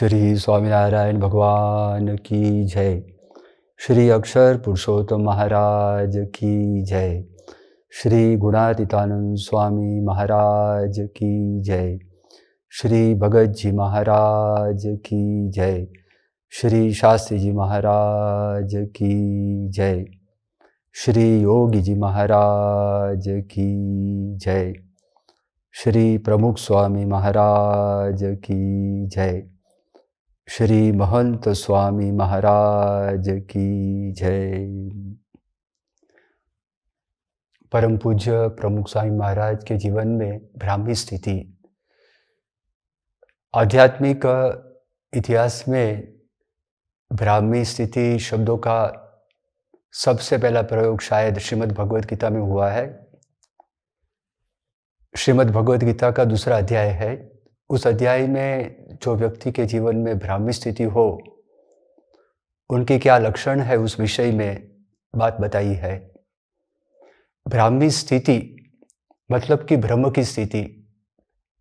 श्री स्वामीनारायण भगवान की जय। श्री अक्षर पुरुषोत्तम महाराज की जय। श्री गुणातीतानंद स्वामी महाराज की जय। श्री भगत जी महाराज की जय। श्री शास्त्री जी महाराज की जय। श्री योगी जी महाराज की जय। श्री प्रमुख स्वामी महाराज की जय। श्री महंत स्वामी महाराज की जय। परम पूज्य प्रमुख स्वामी महाराज के जीवन में ब्राह्मी स्थिति आध्यात्मिक इतिहास में ब्राह्मी स्थिति शब्दों का सबसे पहला प्रयोग शायद श्रीमद् भगवद गीता में हुआ है। श्रीमद् भगवद गीता का दूसरा अध्याय है। उस अध्याय में जो व्यक्ति के जीवन में ब्राह्मी स्थिति हो उनके क्या लक्षण है उस विषय में बात बताई है। ब्राह्मी स्थिति मतलब कि ब्रह्म की स्थिति,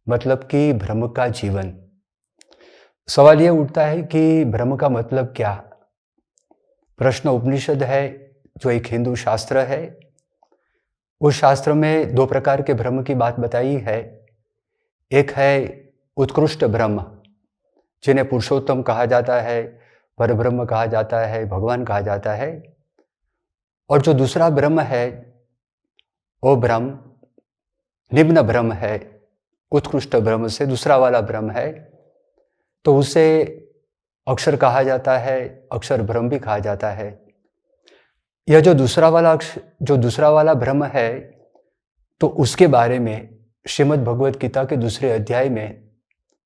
मतलब कि ब्रह्म का जीवन। सवाल यह उठता है कि ब्रह्म का मतलब क्या। प्रश्न उपनिषद है जो एक हिंदू शास्त्र है। उस शास्त्र में दो प्रकार के ब्रह्म की बात बताई है। एक है उत्कृष्ट ब्रह्म जिन्हें पुरुषोत्तम कहा जाता है, परब्रह्म कहा जाता है, भगवान कहा जाता है। और जो दूसरा ब्रह्म है वो ब्रह्म निम्न ब्रह्म है, उत्कृष्ट ब्रह्म से दूसरा वाला ब्रह्म है, तो उसे अक्षर कहा जाता है, अक्षर ब्रह्म भी कहा जाता है। यह जो दूसरा वाला ब्रह्म है तो उसके बारे में श्रीमद् भगवद गीता के दूसरे अध्याय में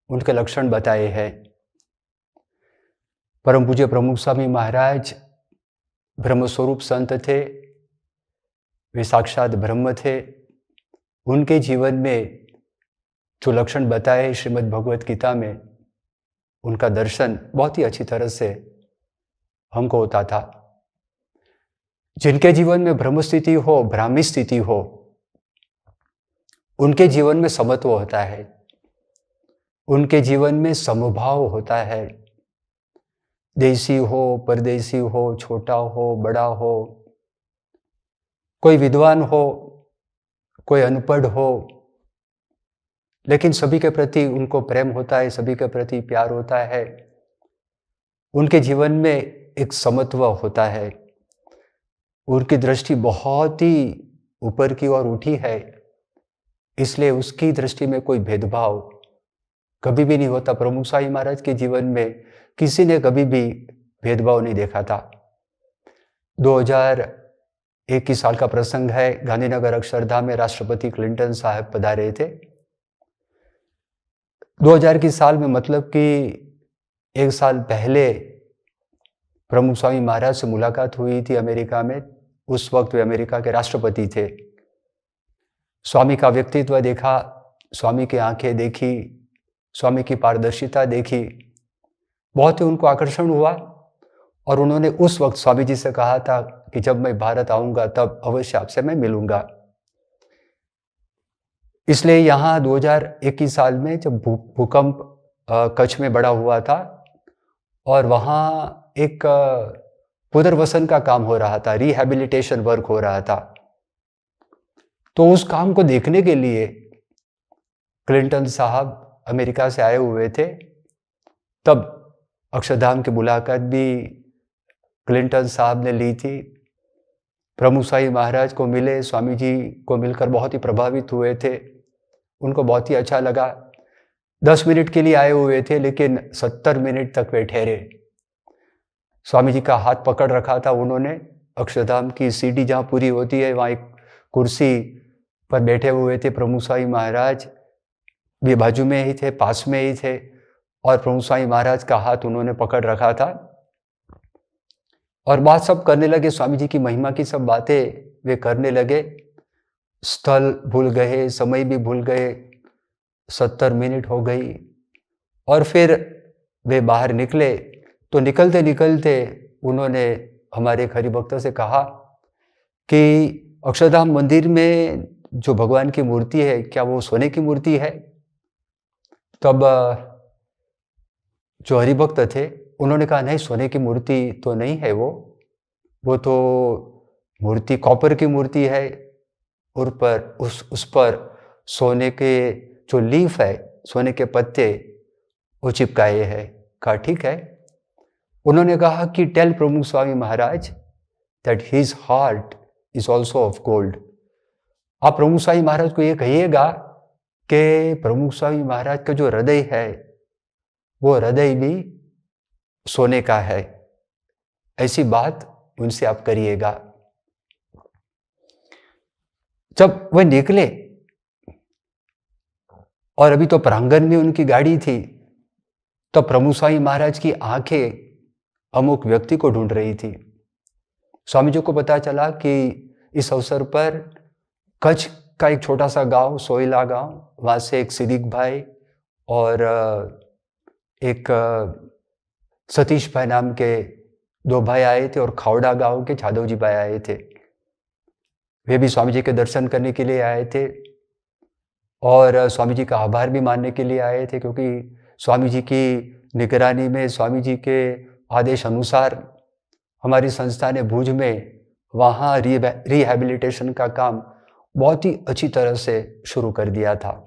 उनके लक्षण बताए हैं। परम पूज्य प्रमुख स्वामी महाराज ब्रह्म स्वरूप संत थे, वे साक्षात ब्रह्म थे। उनके जीवन में जो लक्षण बताए श्रीमद् भगवद गीता में, उनका दर्शन बहुत ही अच्छी तरह से हमको होता था। जिनके जीवन में ब्रह्म स्थिति हो, ब्राह्मी स्थिति हो, उनके जीवन में समत्व होता है, उनके जीवन में समभाव होता है। देशी हो, परदेशी हो, छोटा हो, बड़ा हो, कोई विद्वान हो, कोई अनपढ़ हो, लेकिन सभी के प्रति उनको प्रेम होता है, सभी के प्रति प्यार होता है। उनके जीवन में एक समत्व होता है। उनकी दृष्टि बहुत ही ऊपर की ओर उठी है, इसलिए उसकी दृष्टि में कोई भेदभाव कभी भी नहीं होता। प्रमुख स्वामी महाराज के जीवन में किसी ने कभी भी भेदभाव नहीं देखा था। 2021 साल का प्रसंग है। गांधीनगर अक्षरधाम में राष्ट्रपति क्लिंटन साहब पधारे थे। 2000 की साल में, मतलब कि एक साल पहले प्रमुख स्वामी महाराज से मुलाकात हुई थी अमेरिका में। उस वक्त वे अमेरिका के राष्ट्रपति थे। स्वामी का व्यक्तित्व देखा, स्वामी की आंखें देखी, स्वामी की पारदर्शिता देखी, बहुत ही उनको आकर्षण हुआ। और उन्होंने उस वक्त स्वामी जी से कहा था कि जब मैं भारत आऊंगा तब अवश्य आपसे मैं मिलूंगा। इसलिए यहाँ 2021 साल में जब भूकंप कच्छ में बड़ा हुआ था और वहाँ एक पुनर्वसन का काम हो रहा था, रिहैबिलिटेशन वर्क हो रहा था, तो उस काम को देखने के लिए क्लिंटन साहब अमेरिका से आए हुए थे। तब अक्षरधाम की मुलाकात भी क्लिंटन साहब ने ली थी। प्रमुख स्वामी महाराज को मिले, स्वामी जी को मिलकर बहुत ही प्रभावित हुए थे। उनको बहुत ही अच्छा लगा। 10 मिनट के लिए आए हुए थे लेकिन 70 मिनट तक वे ठहरे। स्वामी जी का हाथ पकड़ रखा था उन्होंने। अक्षरधाम की सीढ़ी जहाँ पूरी होती है वहाँ एक कुर्सी पर बैठे हुए थे प्रमुख स्वामी महाराज। वे बाजू में ही थे, पास में ही थे, और प्रमुख स्वामी महाराज का हाथ उन्होंने पकड़ रखा था और बात सब करने लगे। स्वामी जी की महिमा की सब बातें वे करने लगे। स्थल भूल गए, समय भी भूल गए। 70 मिनट हो गई और फिर वे बाहर निकले। तो निकलते निकलते उन्होंने हमारे एक हरिभक्त से कहा कि अक्षरधाम मंदिर में जो भगवान की मूर्ति है क्या वो सोने की मूर्ति है? तब जो हरिभक्त थे उन्होंने कहा नहीं, सोने की मूर्ति तो नहीं है वो तो मूर्ति कॉपर की मूर्ति है, और पर उस पर सोने के जो लीफ है, सोने के पत्ते वो चिपकाए हैं। कहा ठीक है। उन्होंने कहा कि tell Pramukh Swami Maharaj that his heart is also of gold. आप प्रमुख स्वामी महाराज को ये कहिएगा कि प्रमुख स्वामी महाराज का जो हृदय है वो हृदय भी सोने का है। ऐसी बात उनसे आप करिएगा। जब वह निकले और अभी तो प्रांगण में उनकी गाड़ी थी, तो प्रमुख स्वामी महाराज की आंखें अमुक व्यक्ति को ढूंढ रही थी। स्वामी जी को पता चला कि इस अवसर पर कच्छ का एक छोटा सा गांव, सोइला गांव, वहां से एक सिद्दीक भाई और एक सतीश भाई नाम के दो भाई आए थे, और खावड़ा गांव के जादव जी भाई आए थे। वे भी स्वामी जी के दर्शन करने के लिए आए थे और स्वामी जी का आभार भी मानने के लिए आए थे, क्योंकि स्वामी जी की निगरानी में, स्वामी जी के आदेश अनुसार हमारी संस्था ने भुज में वहाँ रिहैबिलिटेशन का काम बहुत ही अच्छी तरह से शुरू कर दिया था।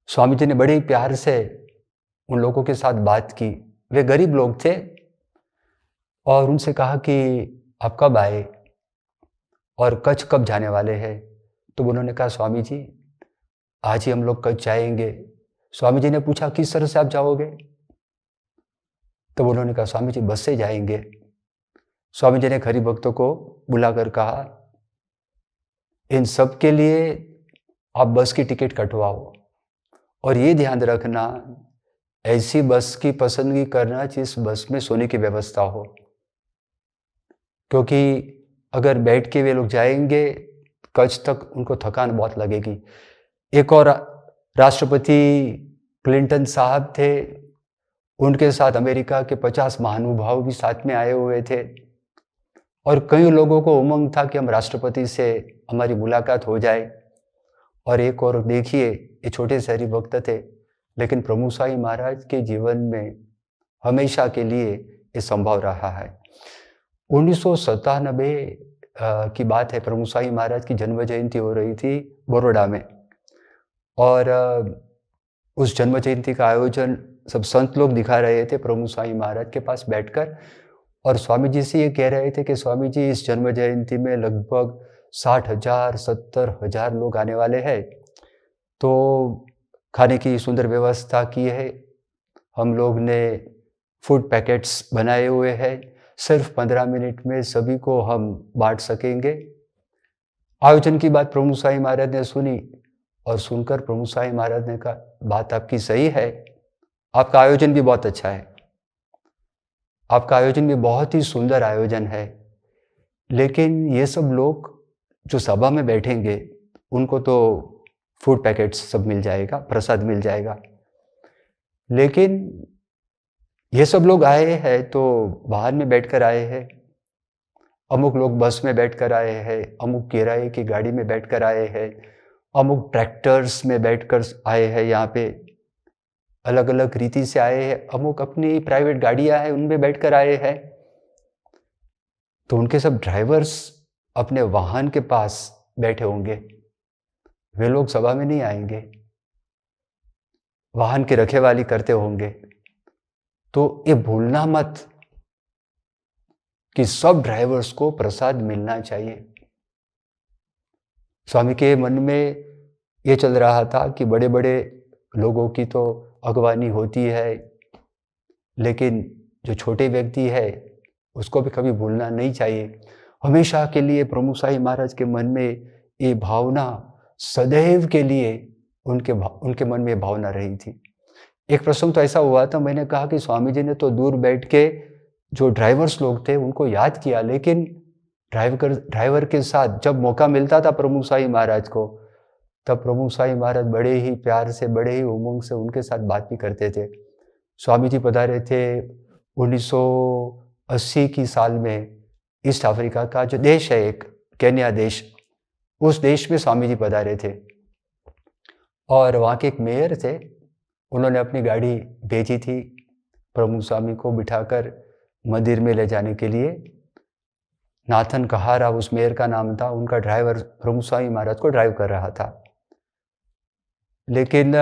स्वामी जी ने बड़े ही प्यार से उन लोगों के साथ बात की। वे गरीब लोग थे और उनसे कहा कि आप कब आए और कच्छ कब जाने वाले हैं? तो उन्होंने कहा स्वामी जी आज ही हम लोग कच्छ जाएंगे। स्वामी जी ने पूछा किस तरह से आप जाओगे? तो उन्होंने कहा स्वामी जी बस से जाएंगे। स्वामी जी ने हरि भक्तों को बुलाकर कहा इन सब के लिए आप बस की टिकट कटवाओ, और ये ध्यान रखना ऐसी बस की पसंदगी करना जिस बस में सोने की व्यवस्था हो, क्योंकि अगर बैठ के वे लोग जाएंगे कच्छ तक उनको थकान बहुत लगेगी। एक और राष्ट्रपति क्लिंटन साहब थे, उनके साथ अमेरिका के 50 महानुभाव भी साथ में आए हुए थे, और कई लोगों को उमंग था कि हम राष्ट्रपति से हमारी मुलाकात हो जाए। और एक और देखिए, ये छोटे से हरिभक्त थे, लेकिन प्रमुख स्वामी महाराज के जीवन में हमेशा के लिए ये संभव रहा है। 1997 की बात है, प्रमुख स्वामी महाराज की जन्म जयंती हो रही थी बड़ौदा में, और उस जन्म जयंती का आयोजन सब संत लोग दिखा रहे थे प्रमुख स्वामी महाराज के पास बैठकर, और स्वामी जी से ये कह रहे थे कि स्वामी जी इस जन्म जयंती में लगभग 60,000 70,000 लोग आने वाले हैं, तो खाने की सुंदर व्यवस्था की है। हम लोग ने फूड पैकेट्स बनाए हुए हैं, सिर्फ 15 मिनट में सभी को हम बांट सकेंगे। आयोजन की बात प्रमुख स्वामी महाराज ने सुनी, और सुनकर प्रमुख स्वामी महाराज ने कहा बात आपकी सही है, आपका आयोजन भी बहुत अच्छा है, आपका आयोजन भी बहुत ही सुंदर आयोजन है, लेकिन ये सब लोग जो सभा में बैठेंगे उनको तो फूड पैकेट्स सब मिल जाएगा, प्रसाद मिल जाएगा, लेकिन ये सब लोग आए हैं तो वाहन में बैठकर आए हैं, अमुक लोग बस में बैठकर आए हैं, अमुक किराए की गाड़ी में बैठकर आए हैं, अमुक ट्रैक्टर्स में बैठकर आए हैं, यहाँ पे अलग अलग रीति से आए हैं, अमुक अपनी प्राइवेट गाड़ियां हैं उनमें बैठकर आए हैं। तो उनके सब ड्राइवर्स अपने वाहन के पास बैठे होंगे, वे लोग सभा में नहीं आएंगे, वाहन की रखेवाली करते होंगे। तो ये भूलना मत कि सब ड्राइवर्स को प्रसाद मिलना चाहिए। स्वामी के मन में ये चल रहा था कि बड़े बड़े लोगों की तो अगवानी होती है, लेकिन जो छोटे व्यक्ति है उसको भी कभी भूलना नहीं चाहिए। हमेशा के लिए प्रमुख स्वामी महाराज के मन में ये भावना सदैव के लिए उनके मन में भावना रही थी। एक प्रसंग तो ऐसा हुआ था, मैंने कहा कि स्वामी जी ने तो दूर बैठ के जो ड्राइवर्स लोग थे उनको याद किया, लेकिन ड्राइवर के साथ जब मौका मिलता था प्रमुख स्वामी महाराज को, तब प्रमुख स्वामी महाराज बड़े ही प्यार से, बड़े ही उमंग से उनके साथ बात भी करते थे। स्वामी जी पधारे थे 1980 की साल में, ईस्ट अफ्रीका का जो देश है एक केन्या देश, उस देश में स्वामी जी पधारे थे, और वहाँ के एक मेयर थे, उन्होंने अपनी गाड़ी भेजी थी प्रमुख स्वामी को बिठाकर मंदिर में ले जाने के लिए। नाथन कहारा उस मेयर का नाम था, उनका ड्राइवर प्रमुख स्वामी महाराज को ड्राइव कर रहा था। लेकिन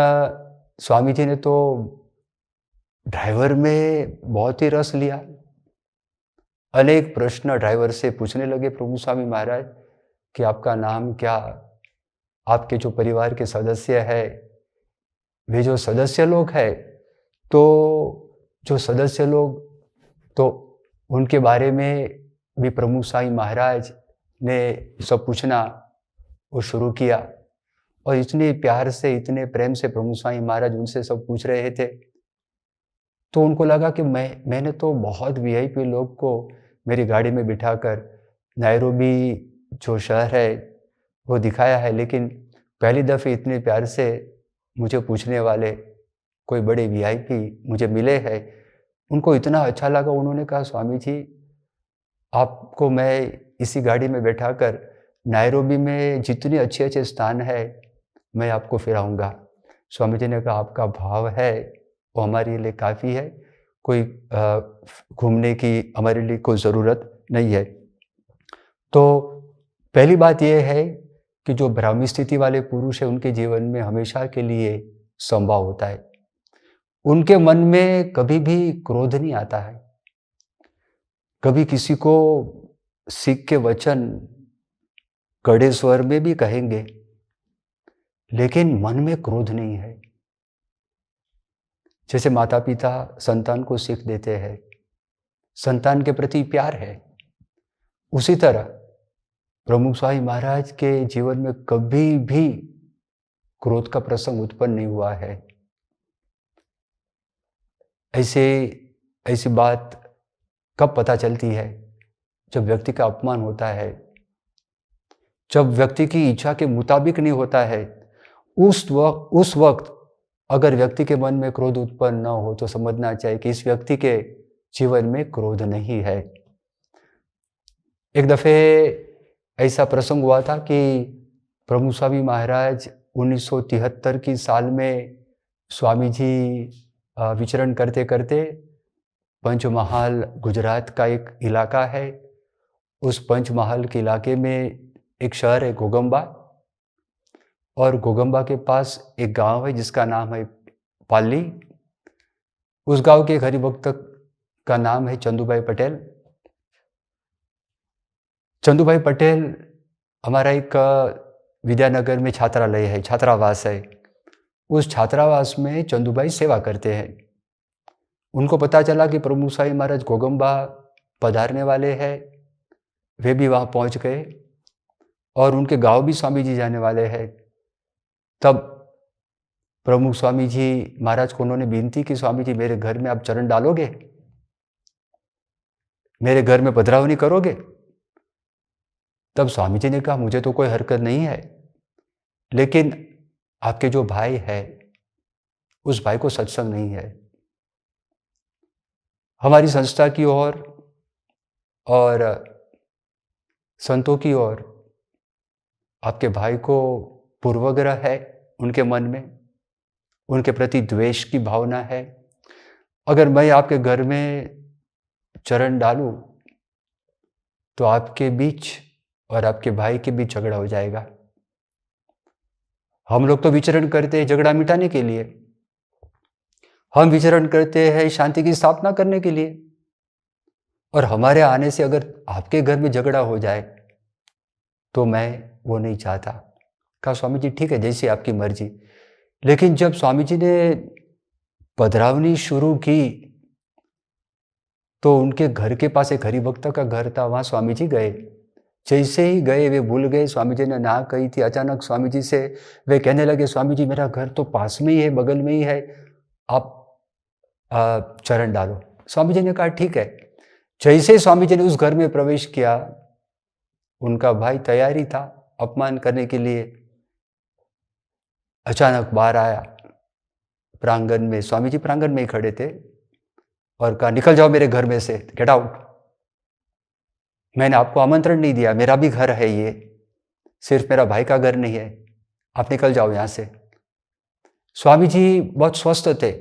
स्वामी जी ने तो ड्राइवर में बहुत ही रस लिया। अनेक प्रश्न ड्राइवर से पूछने लगे प्रमुख स्वामी महाराज कि आपका नाम क्या, आपके जो परिवार के सदस्य है, वे जो सदस्य लोग हैं, तो जो सदस्य लोग, तो उनके बारे में भी प्रमुख स्वामी महाराज ने सब पूछना वो शुरू किया। और इतने प्यार से, इतने प्रेम से प्रमुख स्वामी महाराज उनसे सब पूछ रहे थे। तो उनको लगा कि मैंने तो बहुत वीआईपी लोग को मेरी गाड़ी में बिठाकर नायरोबी जो शहर है वो दिखाया है, लेकिन पहली दफ़े इतने प्यार से मुझे पूछने वाले कोई बड़े वीआईपी मुझे मिले हैं। उनको इतना अच्छा लगा, उन्होंने कहा स्वामी जी आपको मैं इसी गाड़ी में बैठाकर नायरोबी में जितने अच्छे अच्छे स्थान है मैं आपको फिराऊंगा। स्वामी जी ने कहा आपका भाव है वो हमारे लिए काफ़ी है, कोई घूमने की हमारे लिए कोई ज़रूरत नहीं है। तो पहली बात यह है कि जो ब्राह्मी स्थिति वाले पुरुष हैं उनके जीवन में हमेशा के लिए संभव होता है। उनके मन में कभी भी क्रोध नहीं आता है। कभी किसी को सीख के वचन कड़े स्वर में भी कहेंगे, लेकिन मन में क्रोध नहीं है। जैसे माता पिता संतान को सीख देते हैं, संतान के प्रति प्यार है, उसी तरह प्रमुख स्वामी महाराज के जीवन में कभी भी क्रोध का प्रसंग उत्पन्न नहीं हुआ है। ऐसी बात कब पता चलती है? जब व्यक्ति का अपमान होता है, जब व्यक्ति की इच्छा के मुताबिक नहीं होता है, उस वक्त अगर व्यक्ति के मन में क्रोध उत्पन्न न हो तो समझना चाहिए कि इस व्यक्ति के जीवन में क्रोध नहीं है। एक दफ़े ऐसा प्रसंग हुआ था कि प्रमुख स्वामी महाराज 1973 की साल में स्वामी जी विचरण करते करते पंचमहाल गुजरात का एक इलाका है, उस पंचमहाल के इलाके में एक शहर है घोगंबा, और घोगंबा के पास एक गांव है जिसका नाम है पाली। उस गांव के एक हरिभक्त का नाम है चंदूभाई पटेल। चंदूभाई पटेल हमारा एक विद्यानगर में छात्रालय है, छात्रावास है। उस छात्रावास में चंदूभाई सेवा करते हैं। उनको पता चला कि प्रमुख स्वामी महाराज घोगंबा पधारने वाले हैं, वे भी वहाँ पहुँच गए और उनके गांव भी स्वामी जी जाने वाले हैं। तब प्रमुख स्वामी जी महाराज को उन्होंने विनती की, स्वामी जी मेरे घर में आप चरण डालोगे, मेरे घर में पधरावनी करोगे? तब स्वामी जी ने कहा मुझे तो कोई हरकत नहीं है, लेकिन आपके जो भाई है उस भाई को सत्संग नहीं है। हमारी संस्था की ओर और संतों की ओर आपके भाई को पूर्वाग्रह है, उनके मन में उनके प्रति द्वेष की भावना है। अगर मैं आपके घर में चरण डालूं तो आपके बीच और आपके भाई के बीच झगड़ा हो जाएगा। हम लोग तो विचरण करते हैं झगड़ा मिटाने के लिए, हम विचरण करते हैं शांति की स्थापना करने के लिए, और हमारे आने से अगर आपके घर में झगड़ा हो जाए तो मैं वो नहीं चाहता। कहा स्वामी जी ठीक है, जैसी आपकी मर्जी। लेकिन जब स्वामी जी ने पधरावनी शुरू की तो उनके घर के पास एक हरिभक्त का घर था, वहाँ स्वामी जी गए। जैसे ही गए वे भूल गए, स्वामी जी ने ना कही थी। अचानक स्वामी जी से वे कहने लगे स्वामी जी मेरा घर तो पास में ही है, बगल में ही है, आप चरण डालो। स्वामी जी ने कहा ठीक है। जैसे ही स्वामी जी ने उस घर में प्रवेश किया, उनका भाई तैयारी था अपमान करने के लिए, अचानक बाहर आया प्रांगण में। स्वामी जी प्रांगण में ही खड़े थे और कहा निकल जाओ मेरे घर में से, गेट आउट। मैंने आपको आमंत्रण नहीं दिया, मेरा भी घर है, ये सिर्फ मेरा भाई का घर नहीं है, आप निकल जाओ यहाँ से। स्वामी जी बहुत स्वस्थ थे।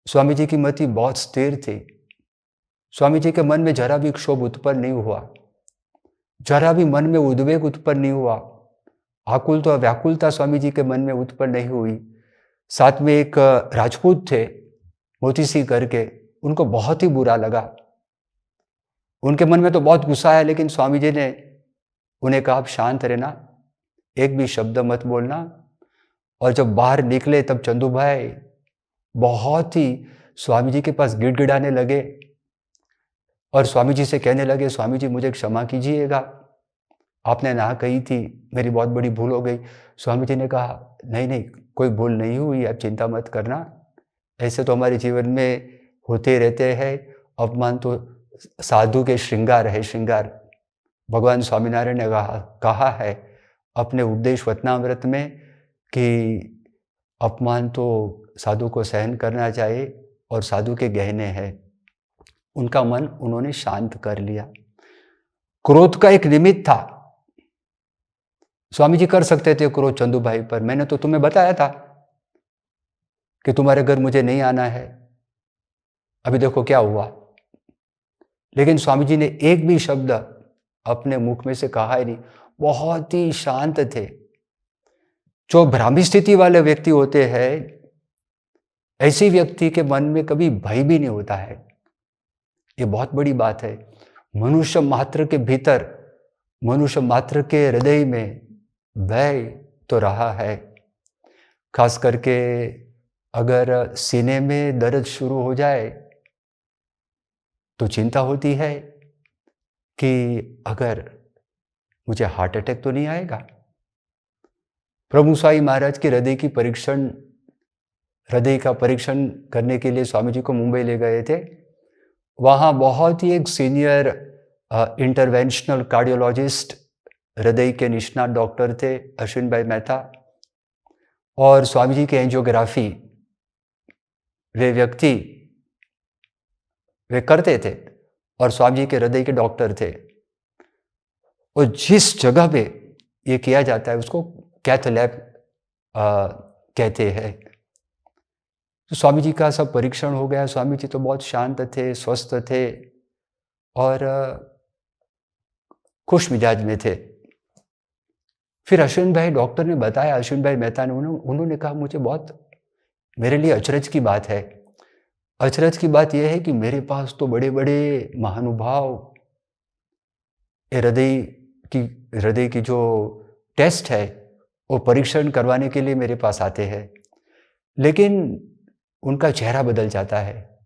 स्वामी जी की मति बहुत स्थिर थी। स्वामी जी के मन में जरा भी क्षोभ उत्पन्न नहीं हुआ, जरा भी मन में उद्वेग उत्पन्न नहीं हुआ, आकुलता व्याकुलता स्वामी जी के मन में उत्पन्न नहीं हुई। साथ में एक राजपूत थे, मोती सिंह करके, उनको बहुत ही बुरा लगा। उनके मन में तो बहुत गुस्सा आया, लेकिन स्वामी जी ने उन्हें कहा, आप शांत रहना, एक भी शब्द मत बोलना। और जब बाहर निकले तब चंदू भाई बहुत ही स्वामी जी के पास गिड़गिड़ाने लगे और स्वामी जी से कहने लगे, स्वामी जी मुझे क्षमा कीजिएगा, आपने ना कही थी, मेरी बहुत बड़ी भूल हो गई। स्वामी जी ने कहा, नहीं नहीं, कोई भूल नहीं हुई, आप चिंता मत करना, ऐसे तो हमारे जीवन में होते रहते हैं, अपमान तो साधु के श्रृंगार है, श्रृंगार। भगवान स्वामीनारायण ने कहा है अपने उपदेश वचनामृत में कि अपमान तो साधु को सहन करना चाहिए और साधु के गहने हैं। उनका मन उन्होंने शांत कर लिया। क्रोध का एक निमित्त था, स्वामी जी कर सकते थे क्रोध चंदू भाई पर, मैंने तो तुम्हें बताया था कि तुम्हारे घर मुझे नहीं आना है, अभी देखो क्या हुआ। लेकिन स्वामी जी ने एक भी शब्द अपने मुख में से कहा ही नहीं, बहुत ही शांत थे। जो भ्रामी स्थिति वाले व्यक्ति होते हैं, ऐसे व्यक्ति के मन में कभी भय भी नहीं होता है। ये बहुत बड़ी बात है। मनुष्य मात्र के भीतर, मनुष्य मात्र के हृदय में भय तो रहा है। खास करके अगर सीने में दर्द शुरू हो जाए तो चिंता होती है कि अगर मुझे हार्ट अटैक तो नहीं आएगा। प्रभु स्वामी महाराज के हृदय का परीक्षण करने के लिए स्वामी जी को मुंबई ले गए थे। वहाँ बहुत ही एक सीनियर इंटरवेंशनल कार्डियोलॉजिस्ट, हृदय के निष्णात डॉक्टर थे, अश्विन भाई मेहता, और स्वामी जी के एंजियोग्राफी वे करते थे और स्वामी जी के हृदय के डॉक्टर थे। और जिस जगह पे ये किया जाता है उसको कैथ लैब कहते हैं। तो स्वामी जी का सब परीक्षण हो गया। स्वामी जी तो बहुत शांत थे, स्वस्थ थे और खुश मिजाज में थे। फिर अश्विन भाई डॉक्टर ने बताया, अश्विन भाई मेहता ने, उन्होंने कहा, मुझे बहुत, मेरे लिए अचरज की बात है। अचरज की बात यह है कि मेरे पास तो बड़े बड़े महानुभाव हृदय की जो टेस्ट है वो परीक्षण करवाने के लिए मेरे पास आते हैं, लेकिन उनका चेहरा बदल जाता है,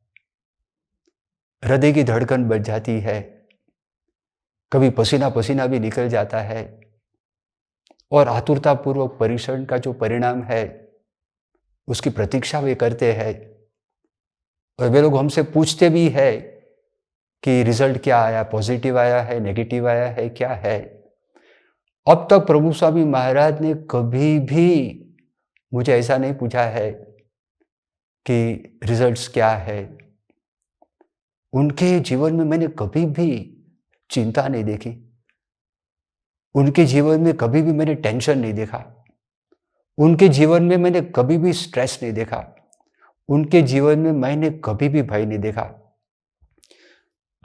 हृदय की धड़कन बढ़ जाती है, कभी पसीना पसीना भी निकल जाता है और आतुरतापूर्वक परीक्षण का जो परिणाम है उसकी प्रतीक्षा वे करते हैं। और वे लोग हमसे पूछते भी है कि रिजल्ट क्या आया, पॉजिटिव आया है, नेगेटिव आया है, क्या है। अब तक प्रभु स्वामी महाराज ने कभी भी मुझे ऐसा नहीं पूछा है कि रिजल्ट्स क्या है। उनके जीवन में मैंने कभी भी चिंता नहीं देखी, उनके जीवन में कभी भी मैंने टेंशन नहीं देखा, उनके जीवन में मैंने कभी भी स्ट्रेस नहीं देखा, उनके जीवन में मैंने कभी भी भय नहीं देखा।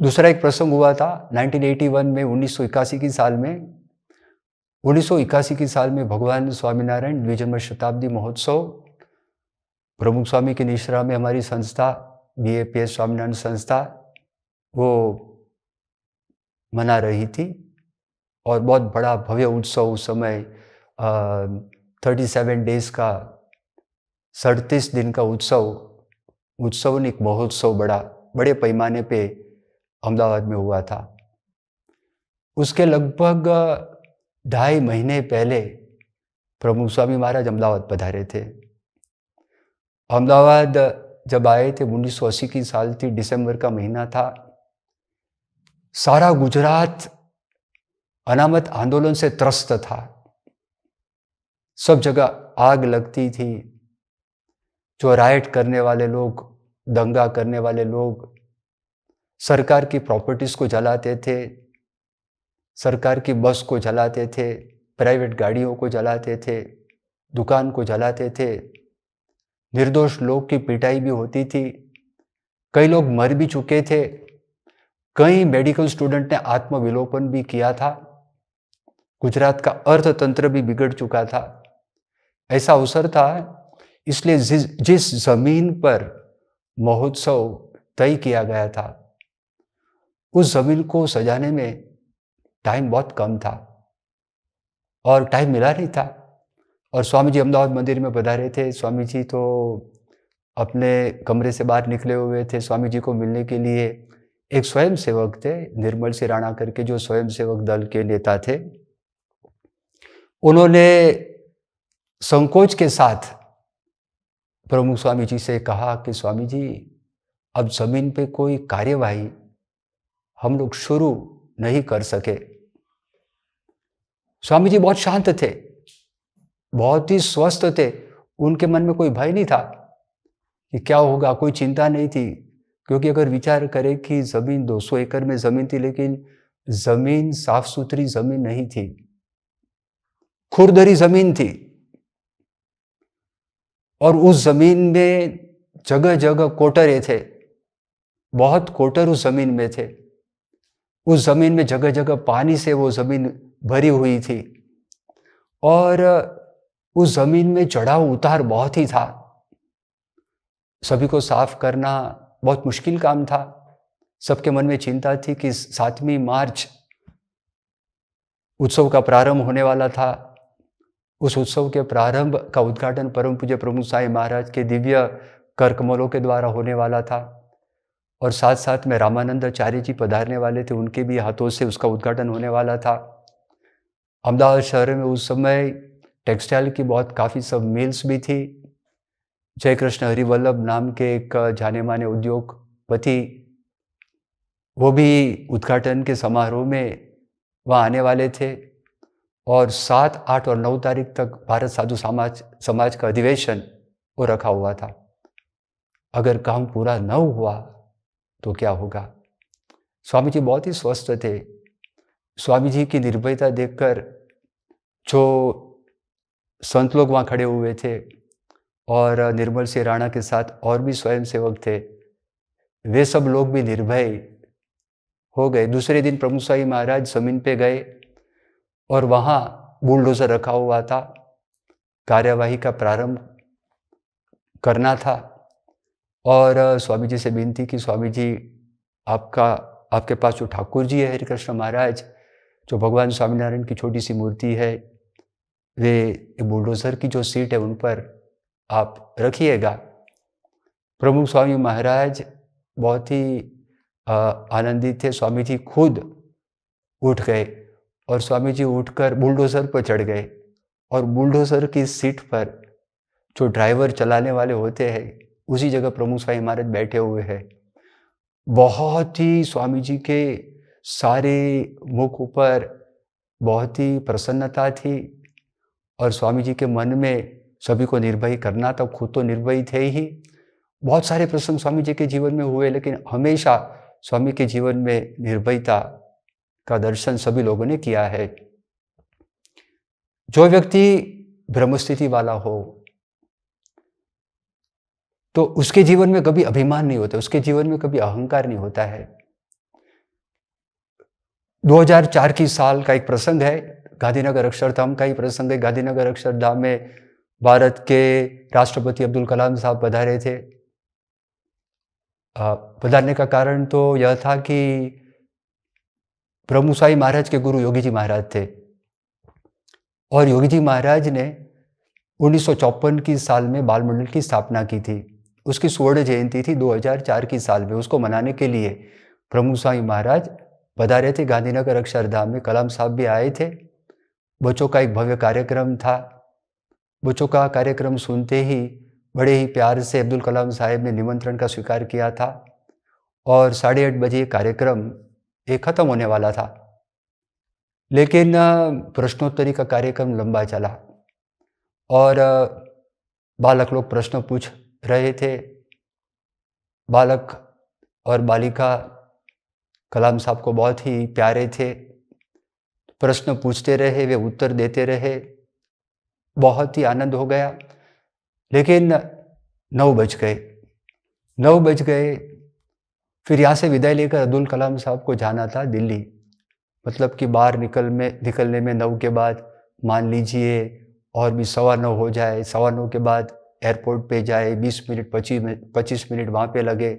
दूसरा एक प्रसंग हुआ था 1981 में, 1981 की साल में भगवान स्वामीनारायण द्विजन्म शताब्दी महोत्सव प्रमुख स्वामी के निश्रा में हमारी संस्था BAPS स्वामीनारायण संस्था वो मना रही थी और बहुत बड़ा भव्य उत्सव उस समय 37 डेज का, 37 दिन का उत्सव नहीं, महोत्सव बड़े पैमाने पे अहमदाबाद में हुआ था। उसके लगभग 2.5 महीने पहले प्रमुख स्वामी महाराज अहमदाबाद पधारे थे। अहमदाबाद जब आए थे 1980 की साल थी, दिसंबर का महीना था। सारा गुजरात अनामत आंदोलन से त्रस्त था, सब जगह आग लगती थी। जो राइट करने वाले लोग, दंगा करने वाले लोग सरकार की प्रॉपर्टीज को जलाते थे, सरकार की बस को जलाते थे, प्राइवेट गाड़ियों को जलाते थे, दुकान को जलाते थे, निर्दोष लोग की पिटाई भी होती थी, कई लोग मर भी चुके थे, कई मेडिकल स्टूडेंट ने आत्मविलोपन भी किया था, गुजरात का अर्थतंत्र भी बिगड़ चुका था। ऐसा अवसर था, इसलिए जिस जमीन पर महोत्सव तय किया गया था, उस जमीन को सजाने में टाइम बहुत कम था और टाइम मिला नहीं था। और स्वामी जी अहमदाबाद मंदिर में पधारे थे। स्वामी जी तो अपने कमरे से बाहर निकले हुए थे। स्वामी जी को मिलने के लिए एक स्वयं सेवक थे, निर्मल सिंह राणा करके, जो स्वयं सेवक दल के नेता थे। उन्होंने संकोच के साथ प्रमुख स्वामी जी से कहा कि स्वामी जी, अब जमीन पे कोई कार्यवाही हम लोग शुरू नहीं कर सके। स्वामी जी बहुत शांत थे, बहुत ही स्वस्थ थे। उनके मन में कोई भय नहीं था कि क्या होगा, कोई चिंता नहीं थी। क्योंकि अगर विचार करें कि जमीन 200 एकड़ में जमीन थी, लेकिन जमीन साफ सुथरी जमीन नहीं थी, खुरदरी जमीन थी। और उस जमीन में जगह जगह कोटरे थे, बहुत कोटर उस जमीन में थे। उस जमीन में जगह जगह पानी से वो जमीन भरी हुई थी और उस जमीन में चढ़ाव उतार बहुत ही था। सभी को साफ करना बहुत मुश्किल काम था। सबके मन में चिंता थी कि 7वीं मार्च उत्सव का प्रारंभ होने वाला था। उस उत्सव के प्रारंभ का उद्घाटन परम पूज्य प्रमुख साईं महाराज के दिव्य कर कमलों के द्वारा होने वाला था और साथ साथ में रामानंदाचार्य जी पधारने वाले थे, उनके भी हाथों से उसका उद्घाटन होने वाला था। अहमदाबाद शहर में उस समय टेक्सटाइल की बहुत काफ़ी सब मिल्स भी थी। जयकृष्ण हरिवल्लभ नाम के एक जाने माने उद्योगपति, वो भी उद्घाटन के समारोह में वहाँ आने वाले थे। और 7, 8 और 9 तारीख तक भारत साधु समाज का अधिवेशन वो रखा हुआ था। अगर काम पूरा न हुआ तो क्या होगा। स्वामी जी बहुत ही स्वस्थ थे। स्वामी जी की निर्भयता देखकर जो संत लोग वहाँ खड़े हुए थे और निर्मल सिंह राणा के साथ और भी स्वयं सेवक थे, वे सब लोग भी निर्भय हो गए। दूसरे दिन प्रमुख स्वामी महाराज जमीन पे गए और वहाँ बुलडोजर रखा हुआ था, कार्यवाही का प्रारंभ करना था। और स्वामी जी से विनती की, स्वामी जी आपके पास जो ठाकुर जी है हरिकृष्ण महाराज, जो भगवान स्वामीनारायण की छोटी सी मूर्ति है, वे बुलडोजर की जो सीट है उन पर आप रखिएगा। प्रमुख स्वामी महाराज बहुत ही आनंदित थे। स्वामी जी खुद उठ गए और स्वामी जी उठकर बुलडोजर पर चढ़ गए और बुलडोजर की सीट पर जो ड्राइवर चलाने वाले होते हैं, उसी जगह प्रमुख स्वामी महाराज बैठे हुए हैं। बहुत ही स्वामी जी के सारे मुख ऊपर बहुत ही प्रसन्नता थी और स्वामी जी के मन में सभी को निर्भय करना था। खुद तो निर्भय थे ही। बहुत सारे प्रसंग स्वामी जी के जीवन में हुए, लेकिन हमेशा स्वामी के जीवन में निर्भयता का दर्शन सभी लोगों ने किया है। जो व्यक्ति ब्रह्मस्थिति वाला हो तो उसके जीवन में कभी अभिमान नहीं होता, उसके जीवन में कभी अहंकार नहीं होता है। 2004 की साल का एक प्रसंग है, गांधीनगर अक्षरधाम का ही प्रसंग है। गांधीनगर अक्षरधाम में भारत के राष्ट्रपति अब्दुल कलाम साहब पधारे थे। पधारने का कारण तो यह था कि प्रमुख स्वामी महाराज के गुरु योगी जी महाराज थे और योगी जी महाराज ने 1954 की साल में बाल मंडल की स्थापना की थी। उसकी स्वर्ण जयंती थी 2004 की साल में। उसको मनाने के लिए प्रमुख स्वामी महाराज पधारे थे गांधीनगर अक्षरधाम में। कलाम साहब भी आए थे। बच्चों का एक भव्य कार्यक्रम था। बच्चों का कार्यक्रम सुनते ही बड़े ही प्यार से अब्दुल कलाम साहब ने निमंत्रण का स्वीकार किया था और 8:30 बजे कार्यक्रम ख़त्म होने वाला था। लेकिन प्रश्नोत्तरी का कार्यक्रम लंबा चला और बालक लोग प्रश्न पूछ रहे थे। बालक और बालिका कलाम साहब को बहुत ही प्यारे थे। प्रश्न पूछते रहे, वे उत्तर देते रहे। बहुत ही आनंद हो गया। लेकिन 9 बज गए। 9 बज गए। फिर यहाँ से विदाई लेकर अब्दुल कलाम साहब को जाना था दिल्ली। मतलब कि बाहर निकलने में 9 के बाद मान लीजिए और भी 9:15 हो जाए, 9:15 के बाद एयरपोर्ट पे जाए, 20 मिनट 25 मिनट वहाँ पे लगे,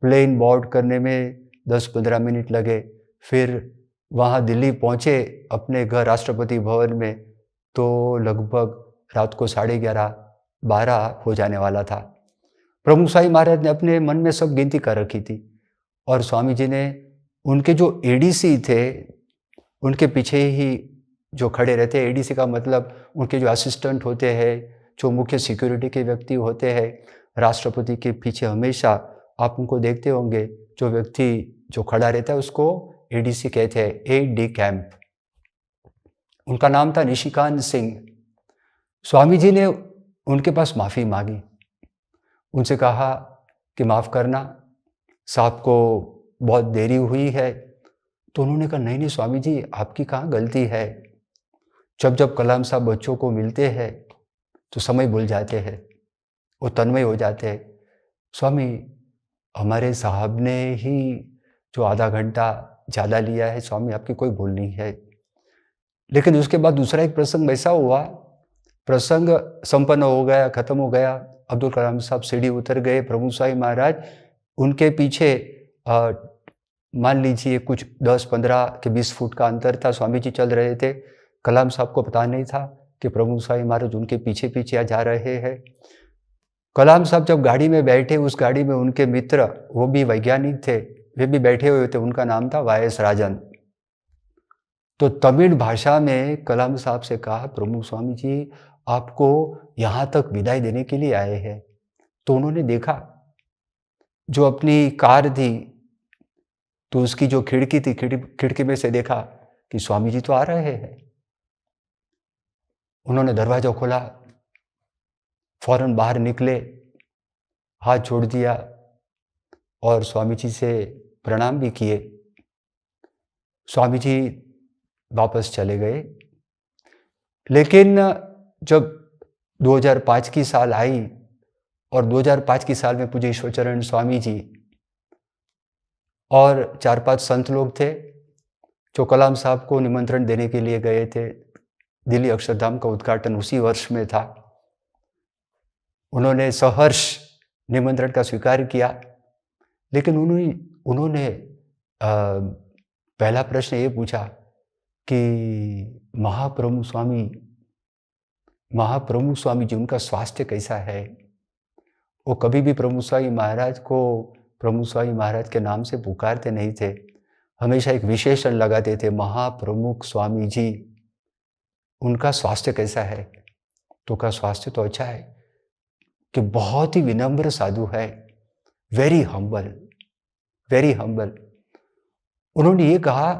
प्लेन बोर्ड करने में 10-15 मिनट लगे, फिर वहाँ दिल्ली पहुँचे अपने घर राष्ट्रपति भवन में, तो लगभग रात को 11:30-12 हो जाने वाला था। प्रमुख स्वामी महाराज ने अपने मन में सब गिनती कर रखी थी और स्वामी जी ने उनके जो एडीसी थे उनके पीछे ही जो खड़े रहते हैं, एडीसी का मतलब उनके जो असिस्टेंट होते हैं, जो मुख्य सिक्योरिटी के व्यक्ति होते हैं, राष्ट्रपति के पीछे हमेशा आप उनको देखते होंगे, जो व्यक्ति जो खड़ा रहता है उसको एडीसी कहते हैं, एड डी कैंप। उनका नाम था निशिकांत सिंह। स्वामी जी ने उनके पास माफ़ी मांगी, उनसे कहा कि माफ़ करना, साहब को बहुत देरी हुई है। तो उन्होंने कहा नहीं नहीं स्वामी जी, आपकी कहाँ गलती है। जब जब कलाम साहब बच्चों को मिलते हैं तो समय भूल जाते हैं, वो तन्मय हो जाते हैं। स्वामी, हमारे साहब ने ही जो आधा घंटा ज़्यादा लिया है, स्वामी आपकी कोई भूल नहीं है। लेकिन उसके बाद दूसरा एक प्रसंग ऐसा हुआ, प्रसंग संपन्न हो गया, ख़त्म हो गया। अब्दुल कलाम साहब सीढ़ी उतर गए, प्रमुख स्वामी महाराज उनके पीछे मान लीजिए कुछ 10-15 के 20 फुट का अंतर था, स्वामी जी चल रहे थे। कलाम साहब को पता नहीं था कि प्रमुख स्वामी महाराज उनके पीछे पीछे जा रहे हैं। कलाम साहब जब गाड़ी में बैठे, उस गाड़ी में उनके मित्र, वो भी वैज्ञानिक थे, वे भी बैठे हुए थे, उनका नाम था वाई.एस. राजन। तो तमिल भाषा में कलाम साहब से कहा, प्रमुख स्वामी जी आपको यहाँ तक विदाई देने के लिए आए हैं। तो उन्होंने देखा जो अपनी कार थी, तो उसकी जो खिड़की थी, खिड़की में से देखा कि स्वामी जी तो आ रहे हैं। उन्होंने दरवाजा खोला, फौरन बाहर निकले, हाथ जोड़ दिया और स्वामी जी से प्रणाम भी किए। स्वामी जी वापस चले गए। लेकिन जब 2005 की साल आई और 2005 की साल में पूज्य ईश्वरचरण स्वामी जी और 4-5 संत लोग थे जो कलाम साहब को निमंत्रण देने के लिए गए थे। दिल्ली अक्षरधाम का उद्घाटन उसी वर्ष में था। उन्होंने सहर्ष निमंत्रण का स्वीकार किया, लेकिन उन्होंने पहला प्रश्न ये पूछा कि महाप्रमुख स्वामी जी उनका स्वास्थ्य कैसा है। वो कभी भी प्रमुख स्वामी महाराज को प्रमुख स्वामी महाराज के नाम से पुकारते नहीं थे, हमेशा एक विशेषण लगाते थे, महाप्रमुख स्वामी जी उनका स्वास्थ्य कैसा है। तो का स्वास्थ्य तो अच्छा है, कि बहुत ही विनम्र साधु है, वेरी हम्बल। उन्होंने ये कहा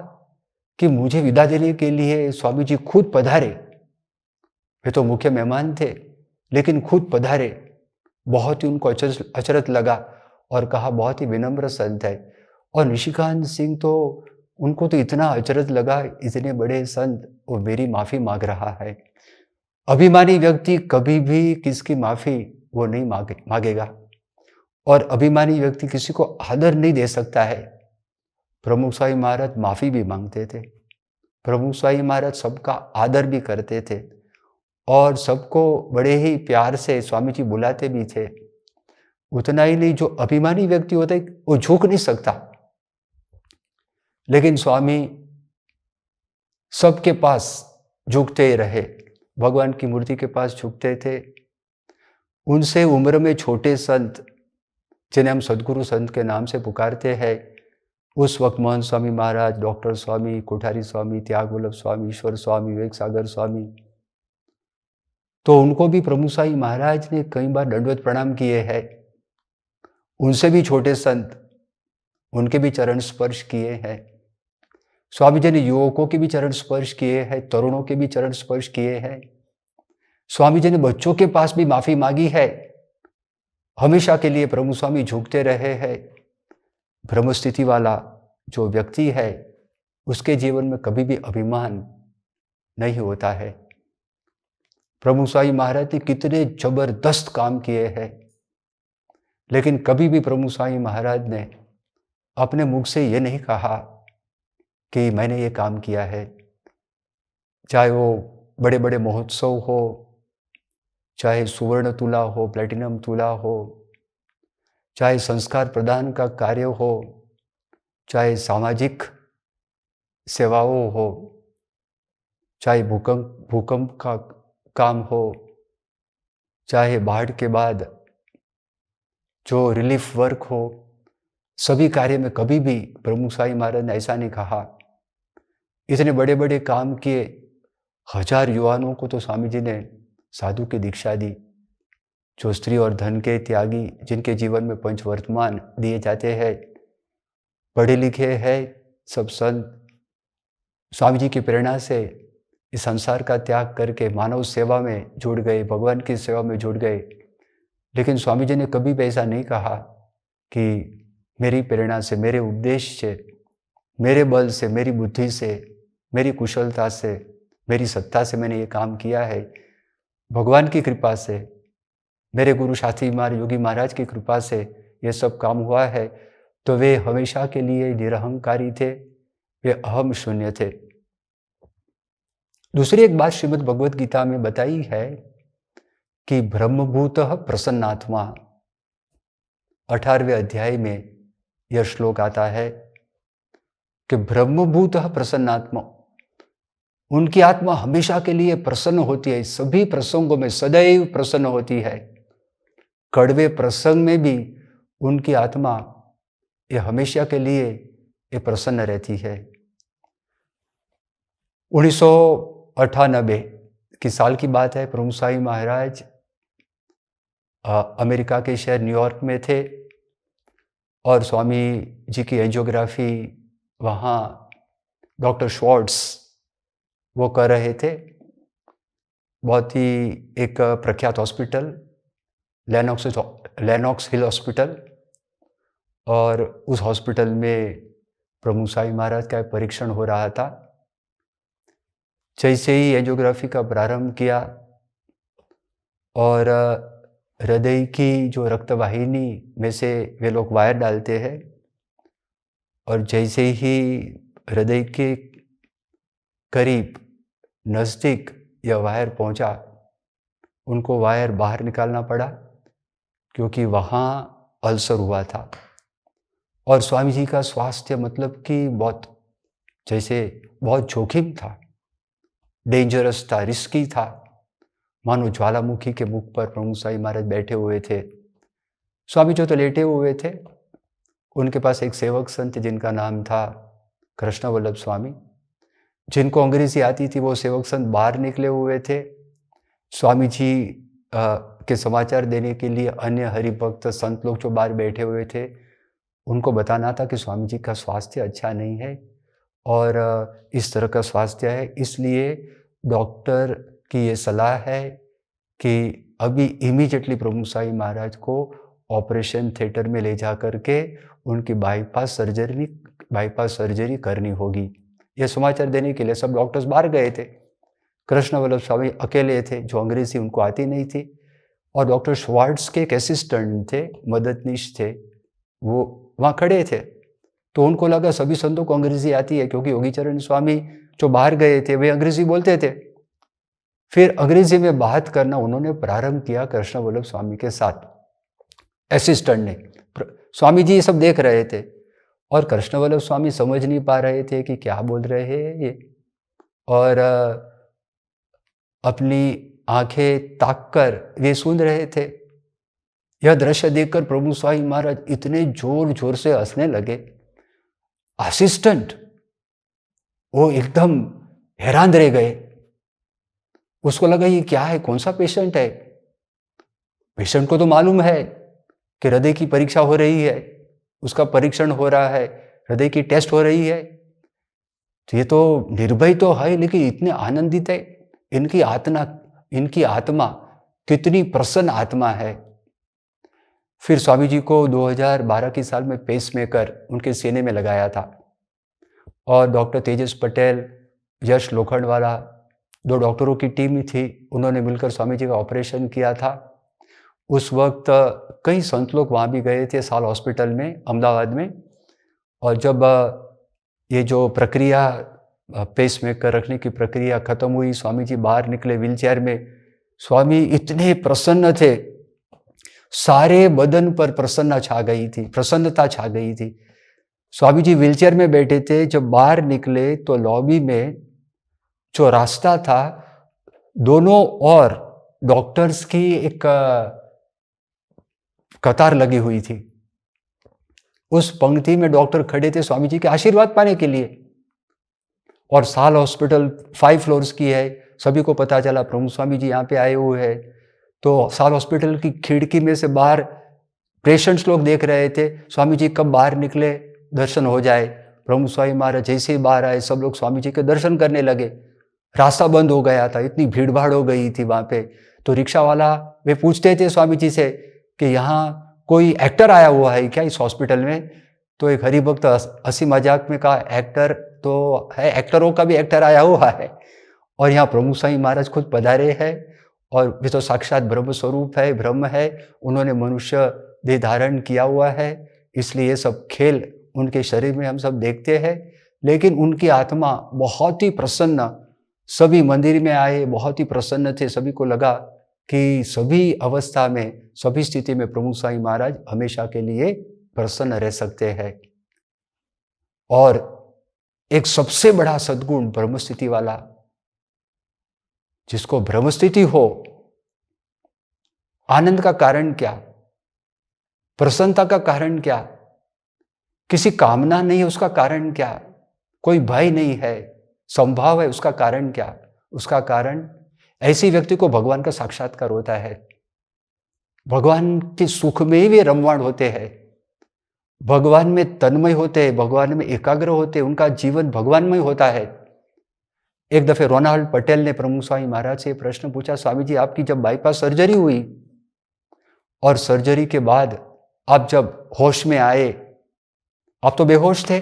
कि मुझे विदा देने के लिए स्वामी जी खुद पधारे। वे तो मुख्य मेहमान थे, लेकिन खुद पधारे। बहुत ही उनको अचरज लगा और कहा बहुत ही विनम्र संत है। और निशिकांत सिंह तो उनको तो इतना अचरज लगा, इतने बड़े संत, वो मेरी माफ़ी मांग रहा है। अभिमानी व्यक्ति कभी भी किसकी माफ़ी वो नहीं मांगेगा, और अभिमानी व्यक्ति किसी को आदर नहीं दे सकता है। प्रमुख स्वामी महाराज माफ़ी भी मांगते थे, प्रमुख स्वामी महाराज सबका आदर भी करते थे और सबको बड़े ही प्यार से स्वामी जी बुलाते भी थे। उतना ही नहीं, जो अभिमानी व्यक्ति होता है वो झुक नहीं सकता, लेकिन स्वामी सबके पास झुकते रहे, भगवान की मूर्ति के पास झुकते थे। उनसे उम्र में छोटे संत, जिन्हें हम सद्गुरु संत के नाम से पुकारते हैं, उस वक्त महंत स्वामी महाराज, डॉक्टर स्वामी, कोठारी स्वामी, त्याग वल्लभ स्वामी, ईश्वर स्वामी, विवेक सागर स्वामी, तो उनको भी प्रमुख स्वामी महाराज ने कई बार दंडवत प्रणाम किए हैं। उनसे भी छोटे संत, उनके भी चरण स्पर्श किए हैं। स्वामी जी ने युवकों के भी चरण स्पर्श किए हैं, तरुणों के भी चरण स्पर्श किए हैं। स्वामी जी ने बच्चों के पास भी माफ़ी मांगी है। हमेशा के लिए प्रमुख स्वामी झुकते रहे हैं। ब्रह्मस्थिति वाला जो व्यक्ति है, उसके जीवन में कभी भी अभिमान नहीं होता है। प्रमुख स्वामी महाराज ने कितने जबरदस्त काम किए हैं। लेकिन कभी भी प्रभु स्वामी महाराज ने अपने मुख से ये नहीं कहा कि मैंने ये काम किया है। चाहे वो बड़े बड़े महोत्सव हो, चाहे सुवर्ण तुला हो, प्लेटिनम तुला हो, चाहे संस्कार प्रदान का कार्य हो, चाहे सामाजिक सेवाओं हो, चाहे भूकंप का काम हो, चाहे बाढ़ के बाद जो रिलीफ वर्क हो, सभी कार्य में कभी भी प्रमुख स्वामी महाराज ने ऐसा नहीं कहा। इतने बड़े बड़े काम किए, 1000 युवाओं को तो स्वामी जी ने साधु की दीक्षा दी। जो स्त्री और धन के त्यागी, जिनके जीवन में पंचवर्तमान दिए जाते हैं, पढ़े लिखे हैं, सब संत स्वामी जी की प्रेरणा से इस संसार का त्याग करके मानव सेवा में जुड़ गए, भगवान की सेवा में जुड़ गए। लेकिन स्वामी जी ने कभी भी ऐसा नहीं कहा कि मेरी प्रेरणा से, मेरे उपदेश से, मेरे बल से, मेरी बुद्धि से, मेरी कुशलता से, मेरी सत्ता से मैंने ये काम किया है। भगवान की कृपा से, मेरे गुरु शास्त्री योगी महाराज की कृपा से ये सब काम हुआ है। तो वे हमेशा के लिए निरहंकारी थे, वे अहम शून्य थे। दूसरी एक बात श्रीमद् भगवद गीता में बताई है कि ब्रह्मभूतः प्रसन्नात्मा, 18वें अध्याय में यह श्लोक आता है कि ब्रह्मभूतः प्रसन्नात्मा, उनकी आत्मा हमेशा के लिए प्रसन्न होती है, सभी प्रसंगों में सदैव प्रसन्न होती है। कड़वे प्रसंग में भी उनकी आत्मा ये हमेशा के लिए ये प्रसन्न रहती है। 1998 की साल की बात है। प्रभु स्वामी महाराज अमेरिका के शहर न्यूयॉर्क में थे और स्वामी जी की एंजियोग्राफी वहाँ डॉक्टर श्वार्ट्स वो कर रहे थे। बहुत ही एक प्रख्यात हॉस्पिटल, लेनॉक्स हिल हॉस्पिटल, और उस हॉस्पिटल में प्रभु स्वामी महाराज का परीक्षण हो रहा था। जैसे ही एंजियोग्राफी का प्रारंभ किया और हृदय की जो रक्तवाहिनी में से वे लोग वायर डालते हैं, और जैसे ही हृदय के करीब नज़दीक यह वायर पहुंचा, उनको वायर बाहर निकालना पड़ा क्योंकि वहाँ अल्सर हुआ था। और स्वामी जी का स्वास्थ्य मतलब कि बहुत जोखिम था, डेंजरस था, रिस्की था। मानो ज्वालामुखी के मुख पर प्रभु स्वामी महाराज बैठे हुए थे। स्वामी जी तो लेटे हुए थे, उनके पास एक सेवक संत जिनका नाम था कृष्ण वल्लभ स्वामी, जिनको अंग्रेजी आती थी, वो सेवक संत बाहर निकले हुए थे स्वामी जी के समाचार देने के लिए। अन्य हरिभक्त संत लोग जो बाहर बैठे हुए थे, उनको बताना था कि स्वामी जी का स्वास्थ्य अच्छा नहीं है और इस तरह का स्वास्थ्य है, इसलिए डॉक्टर की ये सलाह है कि अभी इमीडिएटली प्रभु स्वामी महाराज को ऑपरेशन थिएटर में ले जा करके उनकी बाईपास सर्जरी करनी होगी। यह समाचार देने के लिए सब डॉक्टर्स बाहर गए थे। कृष्ण वल्लभ स्वामी अकेले थे, जो अंग्रेजी उनको आती नहीं थी, और डॉक्टर श्वार्ट्स के एक असिस्टेंट थे, मददनीश थे, वो वहाँ खड़े थे। तो उनको लगा सभी संतों को अंग्रेजी आती है, क्योंकि योगीचरण स्वामी जो बाहर गए थे वे अंग्रेजी बोलते थे। फिर अंग्रेजी में बात करना उन्होंने प्रारंभ किया कृष्ण वल्लभ स्वामी के साथ, असिस्टेंट ने। स्वामी जी ये सब देख रहे थे और कृष्ण वल्लभ स्वामी समझ नहीं पा रहे थे कि क्या बोल रहे हैं ये, और अपनी आंखें ताक कर वे सुन रहे थे। यह दृश्य देखकर प्रभु स्वामी महाराज इतने जोर जोर से हंसने लगे। असिस्टेंट वो एकदम हैरान रह गए। उसको लगा ये क्या है, कौन सा पेशेंट है। पेशेंट को तो मालूम है कि हृदय की परीक्षा हो रही है, उसका परीक्षण हो रहा है, हृदय की टेस्ट हो रही है, तो ये तो निर्भय तो है, लेकिन इतने आनंदित है। इनकी आत्मा कितनी प्रसन्न आत्मा है। फिर स्वामी जी को 2012 की साल में पेसमेकर उनके सीने में लगाया था, और डॉक्टर तेजस पटेल, यश लोखंडवाला, 2 डॉक्टरों की टीम थी, उन्होंने मिलकर स्वामी जी का ऑपरेशन किया था। उस वक्त कई संत लोग वहाँ भी गए थे, साल हॉस्पिटल में अहमदाबाद में। और जब ये जो प्रक्रिया पेसमेकर रखने की प्रक्रिया ख़त्म हुई, स्वामी जी बाहर निकले व्हीलचेयर में। स्वामी इतने प्रसन्न थे, सारे बदन पर प्रसन्नता छा गई थी। स्वामी जी व्हीलचेयर में बैठे थे, जब बाहर निकले तो लॉबी में जो रास्ता था, दोनों ओर डॉक्टर्स की एक कतार लगी हुई थी। उस पंक्ति में डॉक्टर खड़े थे स्वामी जी के आशीर्वाद पाने के लिए। और साल हॉस्पिटल 5 फ्लोर्स की है, सभी को पता चला प्रमुख स्वामी जी यहाँ पे आए हुए हैं। तो साल हॉस्पिटल की खिड़की में से बाहर पेशेंट्स लोग देख रहे थे, स्वामी जी कब बाहर निकले, दर्शन हो जाए। प्रमुख स्वामी महाराज जैसे ही बाहर आए, सब लोग स्वामी जी के दर्शन करने लगे। रास्ता बंद हो गया था, इतनी भीड़ भाड़ हो गई थी वहाँ पे। तो रिक्शा वाला वे पूछते थे स्वामी जी से कि यहाँ कोई एक्टर आया हुआ है क्या इस हॉस्पिटल में? तो एक हरिभक्त हंसी मजाक में कहा, एक्टर तो है, एक्टरों का भी एक्टर आया हुआ है। और यहाँ प्रमुख स्वामी महाराज खुद पधारे हैं, और वे तो साक्षात ब्रह्म स्वरूप है, ब्रह्म है। उन्होंने मनुष्य देह धारण किया हुआ है, इसलिए ये सब खेल उनके शरीर में हम सब देखते हैं। लेकिन उनकी आत्मा बहुत ही प्रसन्न, सभी मंदिर में आए, बहुत ही प्रसन्न थे। सभी को लगा कि सभी अवस्था में, सभी स्थिति में प्रमुख स्वामी महाराज हमेशा के लिए प्रसन्न रह सकते हैं। और एक सबसे बड़ा सद्गुण ब्रह्मस्थिति वाला, जिसको ब्रह्मस्थिति हो, आनंद का कारण क्या, प्रसन्नता का कारण क्या, किसी कामना नहीं है उसका कारण क्या, कोई भय नहीं है, संभाव है उसका कारण क्या? उसका कारण ऐसे व्यक्ति को भगवान का साक्षात्कार होता है। भगवान के सुख में ही वे रमवाण होते हैं, भगवान में तन्मय होते हैं, भगवान में एकाग्र होते हैं, उनका जीवन भगवानमय होता है। एक दफे रोनाल्ड पटेल ने प्रमुख स्वामी महाराज से प्रश्न पूछा, स्वामी जी आपकी जब बाईपास सर्जरी हुई और सर्जरी के बाद आप जब होश में आए, आप तो बेहोश थे,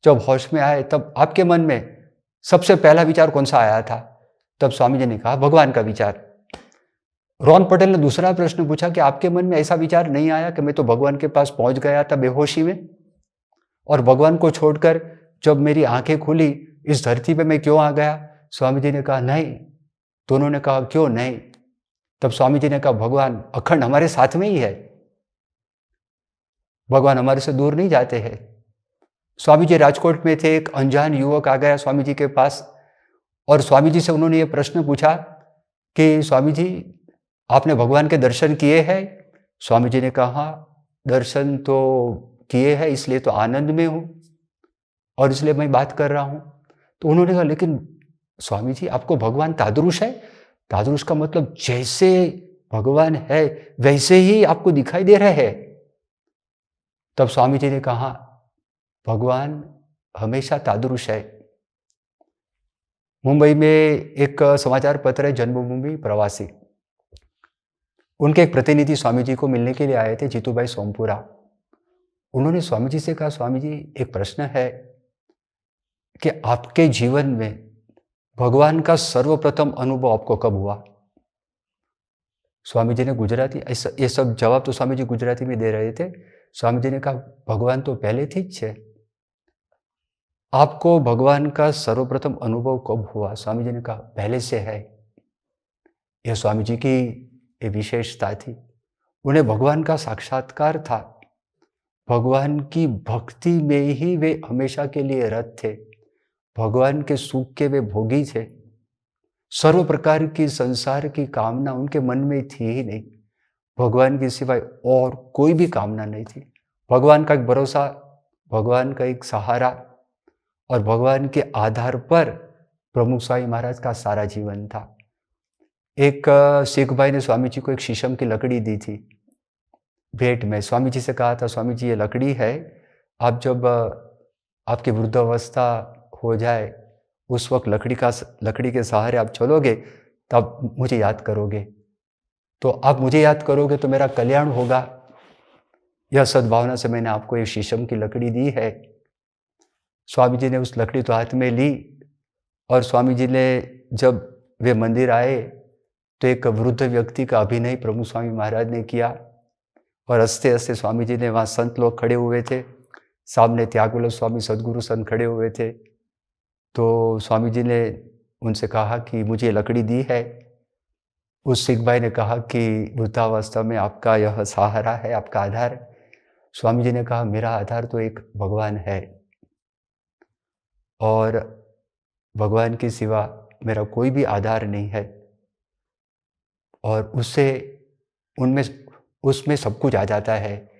जब होश में आए तब आपके मन में सबसे पहला विचार कौन सा आया था? तब स्वामी जी ने कहा, भगवान का विचार। रोहन पटेल ने दूसरा प्रश्न पूछा कि आपके मन में ऐसा विचार नहीं आया कि मैं तो भगवान के पास पहुंच गया था बेहोशी में, और भगवान को छोड़कर जब मेरी आंखें खुली इस धरती पे मैं क्यों आ गया? स्वामी जी ने कहा नहीं। तो उन्होंने कहा क्यों नहीं? तब स्वामी जी ने कहा, भगवान अखंड हमारे साथ में ही है, भगवान हमारे से दूर नहीं जाते हैं। स्वामी जी राजकोट में थे, एक अनजान युवक आ गया स्वामी जी के पास, और स्वामी जी से उन्होंने ये प्रश्न पूछा कि स्वामी जी आपने भगवान के दर्शन किए हैं? स्वामी जी ने कहा, दर्शन तो किए हैं, इसलिए तो आनंद में हूँ और इसलिए मैं बात कर रहा हूँ। तो उन्होंने कहा, लेकिन स्वामी जी आपको भगवान तादृश है? तादृश का मतलब जैसे भगवान है वैसे ही आपको दिखाई दे रहे हैं। तब स्वामी जी ने कहा, भगवान हमेशा तादृश है। मुंबई में एक समाचार पत्र है जन्मभूमि प्रवासी, उनके एक प्रतिनिधि स्वामी जी को मिलने के लिए आए थे, जीतूभाई सोमपुरा। उन्होंने स्वामी जी से कहा, स्वामी जी एक प्रश्न है कि आपके जीवन में भगवान का सर्वप्रथम अनुभव आपको कब हुआ? स्वामी जी ने गुजराती, ऐसा ये सब जवाब तो स्वामी जी गुजराती में दे रहे थे। स्वामी जी ने कहा, भगवान तो पहलेથી જ છે, आपको भगवान का सर्वप्रथम अनुभव कब हुआ? स्वामी जी ने कहा, पहले से है। यह स्वामी जी की ये विशेषता थी, उन्हें भगवान का साक्षात्कार था, भगवान की भक्ति में ही वे हमेशा के लिए रत थे, भगवान के सुख के वे भोगी थे। सर्व प्रकार की संसार की कामना उनके मन में थी ही नहीं, भगवान के सिवाय और कोई भी कामना नहीं थी। भगवान का एक भरोसा, भगवान का एक सहारा, और भगवान के आधार पर प्रमुख स्वामी महाराज का सारा जीवन था। एक सिख भाई ने स्वामी जी को एक शीशम की लकड़ी दी थी भेंट में। स्वामी जी से कहा था, स्वामी जी ये लकड़ी है, आप जब आपकी वृद्धावस्था हो जाए उस वक्त लकड़ी के सहारे आप चलोगे तब मुझे याद करोगे, तो आप मुझे याद करोगे तो मेरा कल्याण होगा। यह सद्भावना से मैंने आपको ये शीशम की लकड़ी दी है। स्वामी जी ने उस लकड़ी तो हाथ में ली, और स्वामी जी ने जब वे मंदिर आए तो एक वृद्ध व्यक्ति का अभिनय प्रभु स्वामी महाराज ने किया और हंसते हंसते स्वामी जी ने, वहाँ संत लोग खड़े हुए थे, सामने त्यागवल्लभ स्वामी सदगुरु संत खड़े हुए थे। तो स्वामी जी ने उनसे कहा कि मुझे लकड़ी दी है। उस सिख भाई ने कहा कि वृद्धावस्था में आपका यह सहारा है, आपका आधार। स्वामी जी ने कहा मेरा आधार तो एक भगवान है और भगवान के सिवा मेरा कोई भी आधार नहीं है, और उसमें सब कुछ आ जाता है।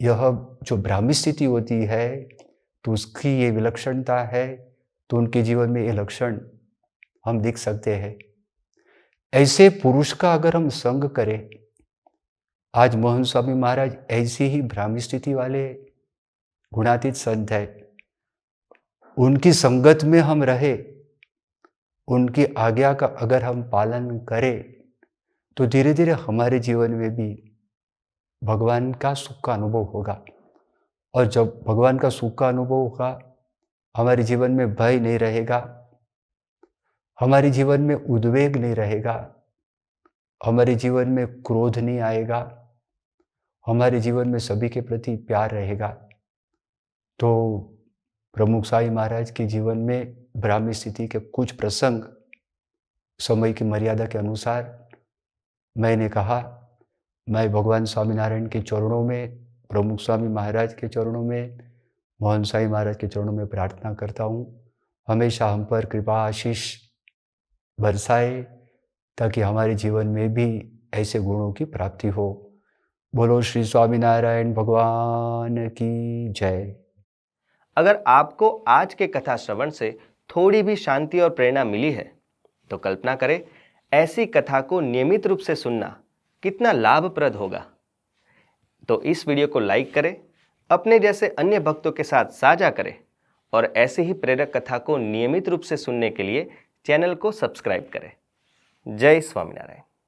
यह जो ब्राह्मी स्थिति होती है तो उसकी ये विलक्षणता है, तो उनके जीवन में ये लक्षण हम देख सकते हैं। ऐसे पुरुष का अगर हम संग करें, आज मोहन स्वामी महाराज ऐसी ही ब्राह्मी स्थिति वाले गुणातीत संत है, उनकी संगत में हम रहे, उनकी आज्ञा का अगर हम पालन करें, तो धीरे धीरे हमारे जीवन में भी भगवान का सुख का अनुभव होगा। और जब भगवान का सुख का अनुभव होगा, हमारे जीवन में भय नहीं रहेगा, हमारे जीवन में उद्वेग नहीं रहेगा, हमारे जीवन में क्रोध नहीं आएगा, हमारे जीवन में सभी के प्रति प्यार रहेगा। तो प्रमुख स्वामी महाराज के जीवन में ब्राह्मी स्थिति के कुछ प्रसंग समय की मर्यादा के अनुसार मैंने कहा। मैं भगवान स्वामीनारायण के चरणों में, प्रमुख स्वामी महाराज के चरणों में, मोहन स्वामी महाराज के चरणों में प्रार्थना करता हूँ, हमेशा हम पर कृपा आशीष बरसाए, ताकि हमारे जीवन में भी ऐसे गुणों की प्राप्ति हो। बोलो श्री स्वामीनारायण भगवान की जय। अगर आपको आज के कथा श्रवण से थोड़ी भी शांति और प्रेरणा मिली है तो कल्पना करें ऐसी कथा को नियमित रूप से सुनना कितना लाभप्रद होगा। तो इस वीडियो को लाइक करें, अपने जैसे अन्य भक्तों के साथ साझा करें और ऐसे ही प्रेरक कथा को नियमित रूप से सुनने के लिए चैनल को सब्सक्राइब करें। जय स्वामीनारायण।